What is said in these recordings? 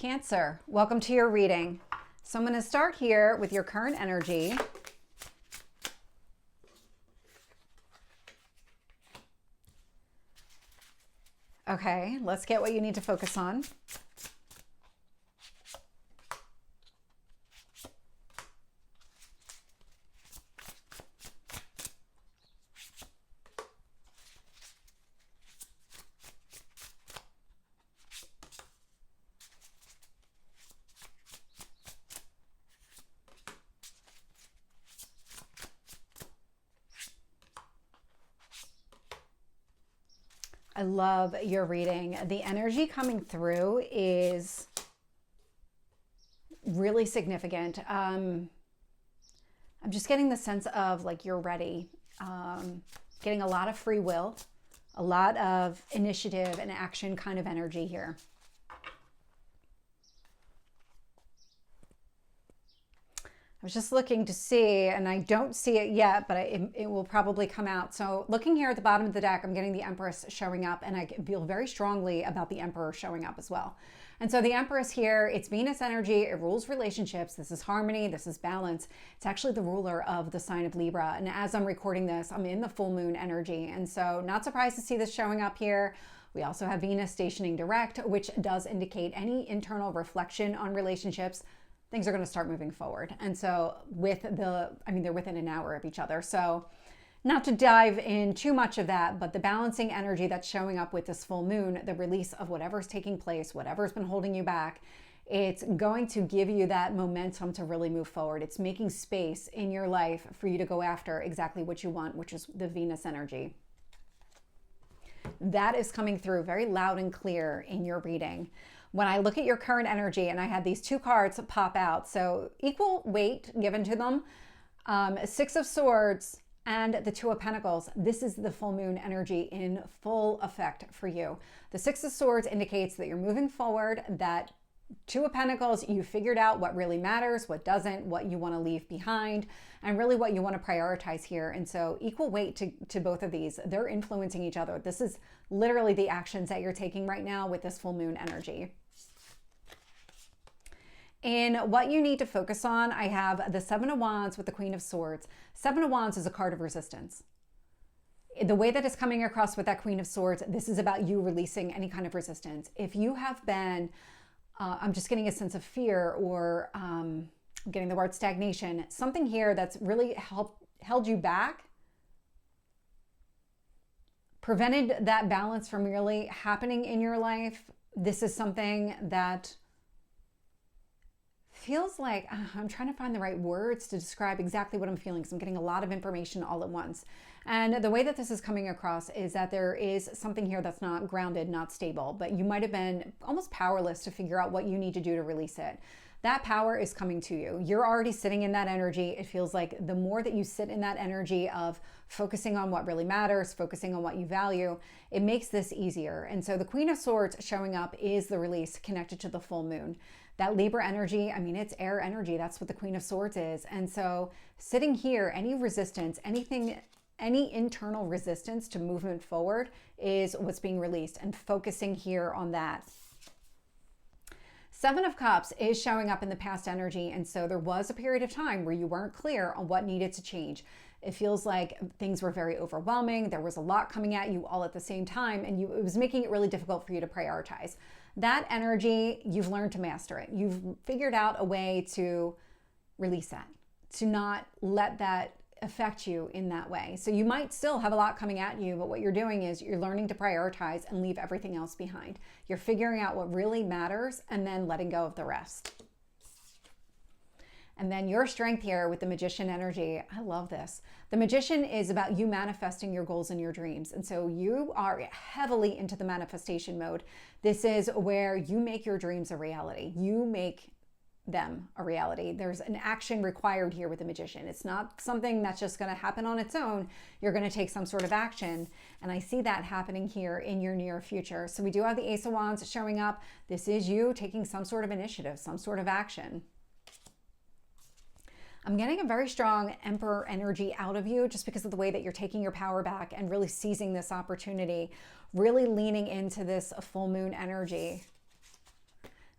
Cancer, welcome to your reading. So I'm going to start here with your current energy. Okay, let's get what you need to focus on. I love your reading. The energy coming through is really significant. I'm just getting the sense of like you're ready, getting a lot of free will, a lot of initiative and action kind of energy here. I was just looking to see, and I don't see it yet, but it will probably come out. So looking here at the bottom of the deck, I'm getting the Empress showing up, and I feel very strongly about the Emperor showing up as well. And so the Empress here, it's Venus energy, it rules relationships. This is harmony, this is balance. It's actually the ruler of the sign of Libra. And as I'm recording this, I'm in the full moon energy. And so not surprised to see this showing up here. We also have Venus stationing direct, which does indicate any internal reflection on relationships. Things are going to start moving forward. And so they're within an hour of each other. So not to dive in too much of that, but the balancing energy that's showing up with this full moon, the release of whatever's taking place, whatever's been holding you back, it's going to give you that momentum to really move forward. It's making space in your life for you to go after exactly what you want, which is the Venus energy. That is coming through very loud and clear in your reading. When I look at your current energy, and I had these two cards pop out, so equal weight given to them, Six of Swords and the Two of Pentacles. This is the full moon energy in full effect for you. The Six of Swords indicates that you're moving forward, that Two of Pentacles, you figured out what really matters, what doesn't, what you want to leave behind, and really what you want to prioritize here. And so equal weight to both of these. They're influencing each other. This is literally the actions that you're taking right now with this full moon energy. And what you need to focus on, I have the Seven of Wands with the Queen of Swords. Seven of Wands is a card of resistance. The way that it's coming across with that Queen of Swords, this is about you releasing any kind of resistance. If you have been, I'm just getting a sense of fear, or I'm getting the word stagnation, something here that's really held you back, prevented that balance from really happening in your life. This is something that feels like, I'm trying to find the right words to describe exactly what I'm feeling, because I'm getting a lot of information all at once. And the way that this is coming across is that there is something here that's not grounded, not stable, but you might have been almost powerless to figure out what you need to do to release it. That power is coming to you. You're already sitting in that energy. It feels like the more that you sit in that energy of focusing on what really matters, focusing on what you value, it makes this easier. And so the Queen of Swords showing up is the release connected to the full moon. That Libra energy, I mean, it's air energy. That's what the Queen of Swords is. And so sitting here, any resistance, any internal resistance to movement forward is what's being released, and focusing here on that. Seven of Cups is showing up in the past energy. And so there was a period of time where you weren't clear on what needed to change. It feels like things were very overwhelming. There was a lot coming at you all at the same time, and it was making it really difficult for you to prioritize. That energy, you've learned to master it. You've figured out a way to release that, to not let that affect you in that way. So you might still have a lot coming at you, but what you're doing is you're learning to prioritize and leave everything else behind. You're figuring out what really matters and then letting go of the rest. And then your strength here with the Magician energy, I love this. The Magician is about you manifesting your goals and your dreams. And so you are heavily into the manifestation mode. This is where you make your dreams a reality. You make them a reality. There's an action required here with the Magician. It's not something that's just going to happen on its own. You're going to take some sort of action. And I see that happening here in your near future. So we do have the Ace of Wands showing up. This is you taking some sort of initiative, some sort of action. I'm getting a very strong Emperor energy out of you just because of the way that you're taking your power back and really seizing this opportunity, really leaning into this full moon energy.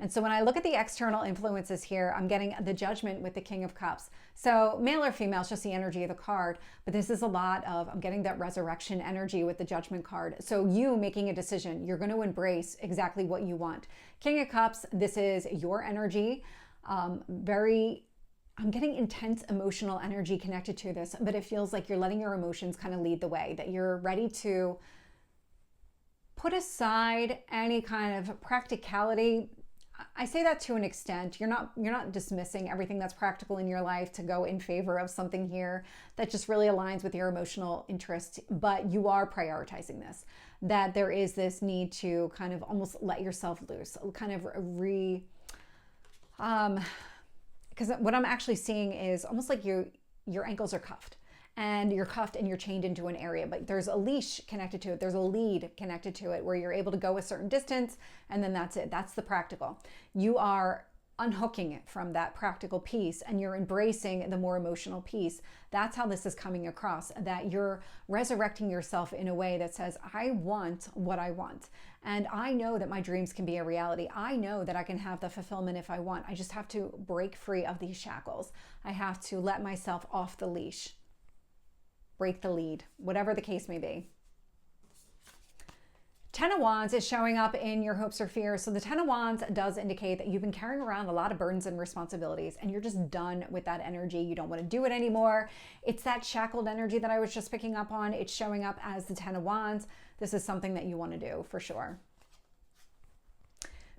And so when I look at the external influences here, I'm getting the Judgment with the King of Cups. So male or female, it's just the energy of the card. But this is a lot of, I'm getting that resurrection energy with the Judgment card. So you making a decision, you're going to embrace exactly what you want. King of Cups, this is your energy. I'm getting intense emotional energy connected to this, but it feels like you're letting your emotions kind of lead the way, that you're ready to put aside any kind of practicality. I say that to an extent. You're not dismissing everything that's practical in your life to go in favor of something here that just really aligns with your emotional interest, but you are prioritizing this, that there is this need to kind of almost let yourself loose, kind of because what I'm actually seeing is almost like your ankles are cuffed. And you're cuffed and you're chained into an area, but there's a leash connected to it. There's a lead connected to it where you're able to go a certain distance, and then that's it. That's the practical. You are unhooking it from that practical piece and you're embracing the more emotional piece. That's how this is coming across, that you're resurrecting yourself in a way that says, I want what I want. And I know that my dreams can be a reality. I know that I can have the fulfillment if I want. I just have to break free of these shackles. I have to let myself off the leash. Break the lead, whatever the case may be. Ten of Wands is showing up in your hopes or fears. So the Ten of Wands does indicate that you've been carrying around a lot of burdens and responsibilities and you're just done with that energy. You don't want to do it anymore. It's that shackled energy that I was just picking up on. It's showing up as the Ten of Wands. This is something that you want to do for sure.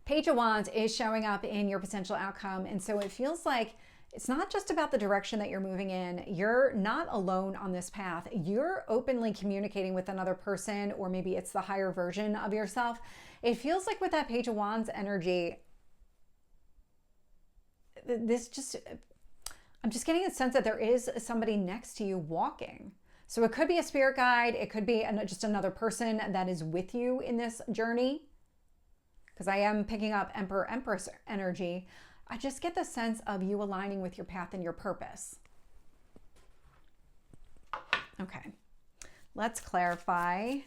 Page of Wands is showing up in your potential outcome. And so it feels like it's not just about the direction that you're moving in. You're not alone on this path. You're openly communicating with another person, or maybe it's the higher version of yourself. It feels like with that Page of Wands energy, I'm just getting a sense that there is somebody next to you walking. So it could be a spirit guide. It could be just another person that is with you in this journey. Because I am picking up Emperor, Empress energy. I just get the sense of you aligning with your path and your purpose. Okay, let's clarify.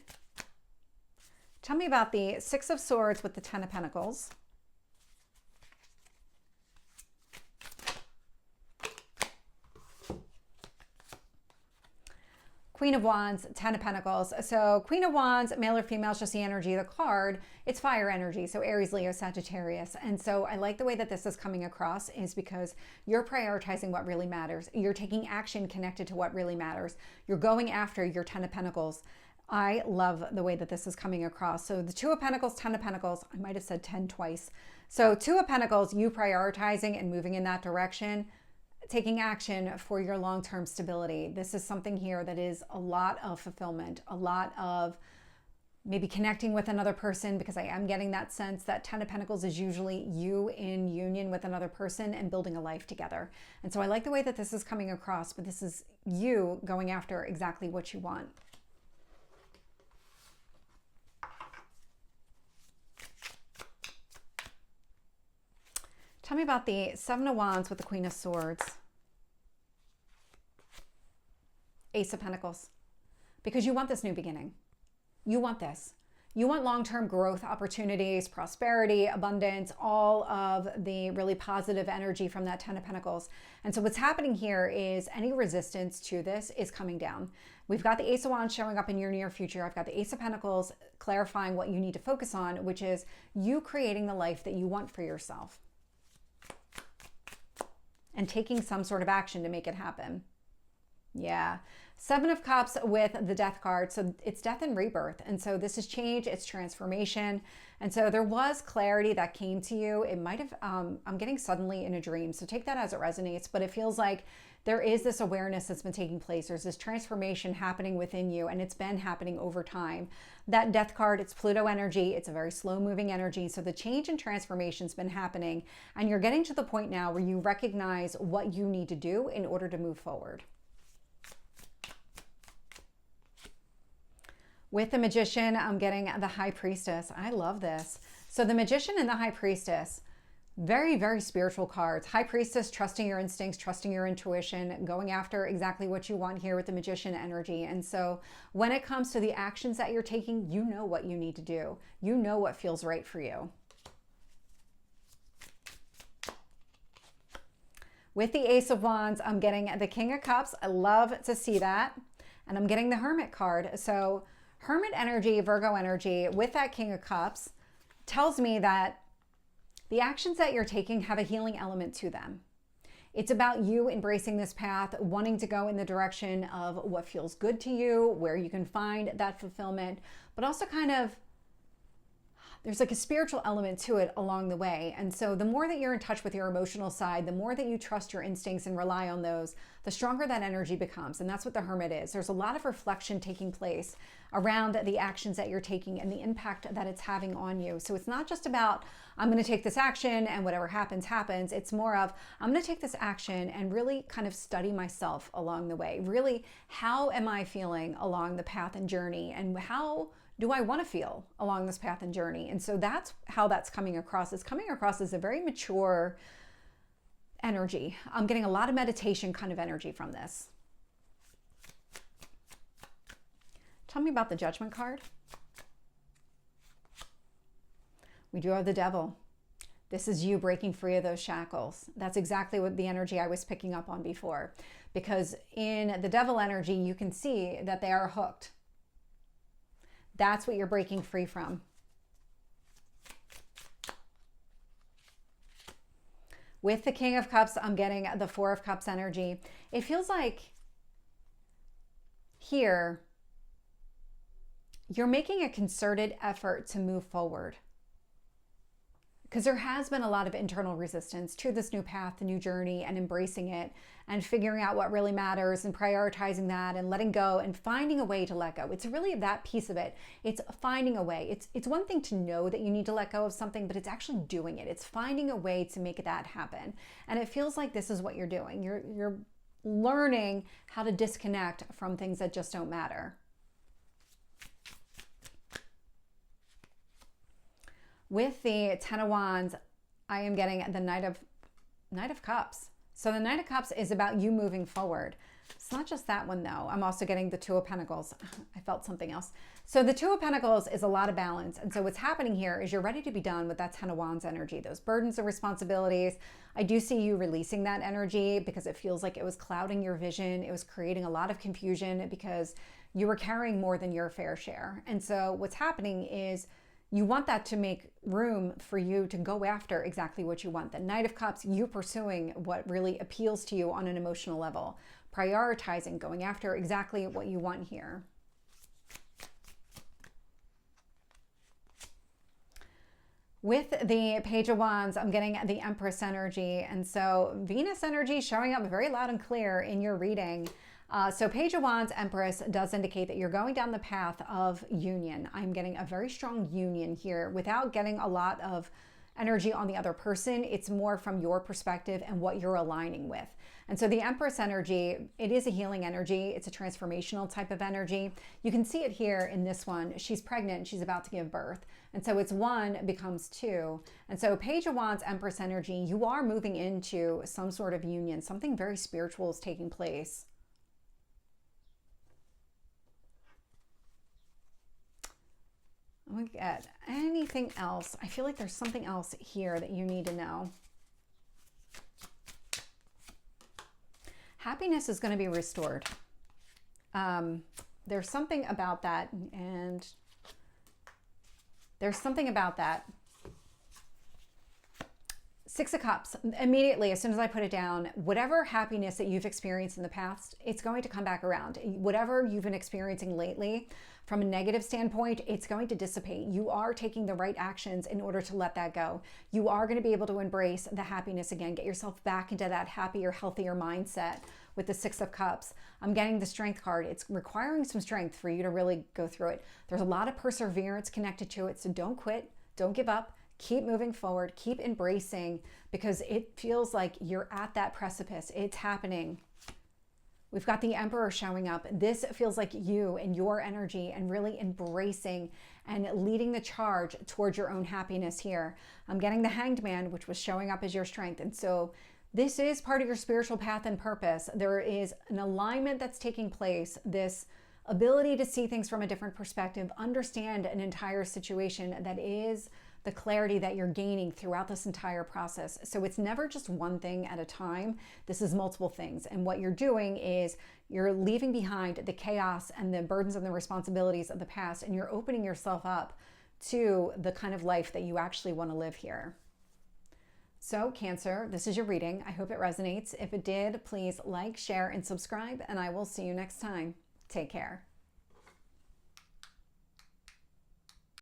Tell me about the Six of Swords with the Ten of Pentacles. Queen of Wands, Ten of Pentacles. So Queen of Wands, male or female, is just the energy of the card. It's fire energy, so Aries, Leo, Sagittarius. And so I like the way that this is coming across is because you're prioritizing what really matters. You're taking action connected to what really matters. You're going after your Ten of Pentacles. I love the way that this is coming across. So the Two of Pentacles, Ten of Pentacles, I might have said 10 twice. So Two of Pentacles, you prioritizing and moving in that direction, taking action for your long-term stability. This is something here that is a lot of fulfillment, a lot of maybe connecting with another person, because I am getting that sense that Ten of Pentacles is usually you in union with another person and building a life together. And so I like the way that this is coming across, but this is you going after exactly what you want. Tell me about the Seven of Wands with the Queen of Swords. Ace of Pentacles. Because you want this new beginning. You want this. You want long-term growth opportunities, prosperity, abundance, all of the really positive energy from that Ten of Pentacles. And so what's happening here is any resistance to this is coming down. We've got the Ace of Wands showing up in your near future. I've got the Ace of Pentacles clarifying what you need to focus on, which is you creating the life that you want for yourself and taking some sort of action to make it happen. Yeah. Seven of Cups with the Death card. So it's death and rebirth. And so this is change, it's transformation. And so there was clarity that came to you. It might have, I'm getting suddenly in a dream. So take that as it resonates, but it feels like there is this awareness that's been taking place. There's this transformation happening within you, and it's been happening over time. That Death card, it's Pluto energy. It's a very slow moving energy. So the change and transformation's been happening, and you're getting to the point now where you recognize what you need to do in order to move forward. With the Magician, I'm getting the High Priestess. I love this. So the Magician and the High Priestess, very, very spiritual cards. High Priestess, trusting your instincts, trusting your intuition, going after exactly what you want here with the Magician energy. And so when it comes to the actions that you're taking, you know what you need to do. You know what feels right for you. With the Ace of Wands, I'm getting the King of Cups. I love to see that. And I'm getting the Hermit card. So Hermit energy, Virgo energy with that King of Cups tells me that the actions that you're taking have a healing element to them. It's about you embracing this path, wanting to go in the direction of what feels good to you, where you can find that fulfillment, but also kind of there's like a spiritual element to it along the way. And so the more that you're in touch with your emotional side, the more that you trust your instincts and rely on those, the stronger that energy becomes. And that's what the Hermit is. There's a lot of reflection taking place around the actions that you're taking and the impact that it's having on you. So it's not just about, I'm going to take this action and whatever happens, happens. It's more of, I'm going to take this action and really kind of study myself along the way. Really, how am I feeling along the path and journey? And how do I want to feel along this path and journey? And so that's how that's coming across. It's coming across as a very mature energy. I'm getting a lot of meditation kind of energy from this. Tell me about the Judgment card. We do have the Devil. This is you breaking free of those shackles. That's exactly what the energy I was picking up on before. Because in the Devil energy, you can see that they are hooked. That's what you're breaking free from. With the King of Cups, I'm getting the Four of Cups energy. It feels like here, you're making a concerted effort to move forward. Because there has been a lot of internal resistance to this new path, the new journey, and embracing it and figuring out what really matters and prioritizing that and letting go and finding a way to let go. It's really that piece of it. It's finding a way. It's one thing to know that you need to let go of something, but it's actually doing it. It's finding a way to make that happen. And it feels like this is what you're doing. You're learning how to disconnect from things that just don't matter. With the Ten of Wands, I am getting the Knight of Cups. So the Knight of Cups is about you moving forward. It's not just that one though. I'm also getting the Two of Pentacles. I felt something else. So the Two of Pentacles is a lot of balance. And so what's happening here is you're ready to be done with that Ten of Wands energy, those burdens and responsibilities. I do see you releasing that energy because it feels like it was clouding your vision. It was creating a lot of confusion because you were carrying more than your fair share. And so what's happening is you want that to make room for you to go after exactly what you want. The Knight of Cups, you pursuing what really appeals to you on an emotional level, prioritizing, going after exactly what you want here. With the Page of Wands, I'm getting the Empress energy. And so Venus energy showing up very loud and clear in your reading. So Page of Wands, Empress does indicate that you're going down the path of union. I'm getting a very strong union here without getting a lot of energy on the other person. It's more from your perspective and what you're aligning with. And so the Empress energy, it is a healing energy. It's a transformational type of energy. You can see it here in this one. She's pregnant. She's about to give birth. And so it's one becomes two. And so Page of Wands, Empress energy, you are moving into some sort of union. Something very spiritual is taking place. Look at anything else. I feel like there's something else here that you need to know. Happiness is going to be restored. There's something about that, and there's something about that. Six of Cups, immediately, as soon as I put it down, whatever happiness that you've experienced in the past, it's going to come back around. Whatever you've been experiencing lately, from a negative standpoint, it's going to dissipate. You are taking the right actions in order to let that go. You are going to be able to embrace the happiness again, get yourself back into that happier, healthier mindset with the Six of Cups. I'm getting the Strength card. It's requiring some strength for you to really go through it. There's a lot of perseverance connected to it, so don't quit, don't give up. Keep moving forward, keep embracing, because it feels like you're at that precipice. It's happening. We've got the Emperor showing up. This feels like you and your energy and really embracing and leading the charge towards your own happiness here. I'm getting the Hanged Man, which was showing up as your strength. And so this is part of your spiritual path and purpose. There is an alignment that's taking place, this ability to see things from a different perspective, understand an entire situation that is the clarity that you're gaining throughout this entire process. So it's never just one thing at a time. This is multiple things. And what you're doing is you're leaving behind the chaos and the burdens and the responsibilities of the past, and you're opening yourself up to the kind of life that you actually want to live here. So Cancer, this is your reading. I hope it resonates. If it did, please like, share, and subscribe, and I will see you next time. Take care.